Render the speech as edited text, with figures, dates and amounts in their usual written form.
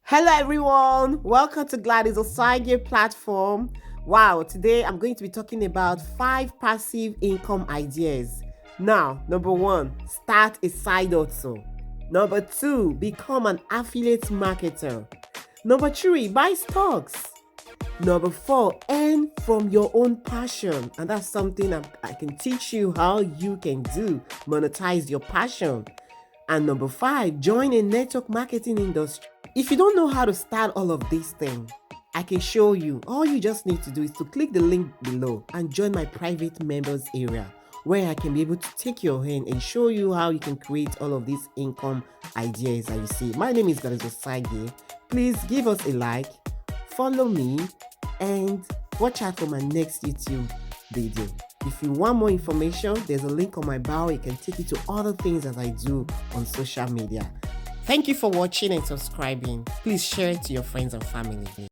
Hello everyone, welcome to Gladys Osage platform. Wow, today I'm going to be talking about 5 passive income ideas. Now, number 1, start a side hustle. Number 2, become an affiliate marketer. Number 3, buy stocks. Number 4, earn from your own passion. And that's something I can teach you how you can do, monetize your passion. And number 5, join a network marketing industry. If you don't know how to start all of these things, I can show you. All you just need to do is to click the link below and join my private members area, where I can be able to take your hand and show you how you can create all of these income ideas that you see. My name is Gladys Osage. Please give us a like, follow me, and watch out for my next YouTube video. If you want more information, there's a link on my bio. It can take you to other things that I do on social media. Thank you for watching and subscribing. Please share it to your friends and family.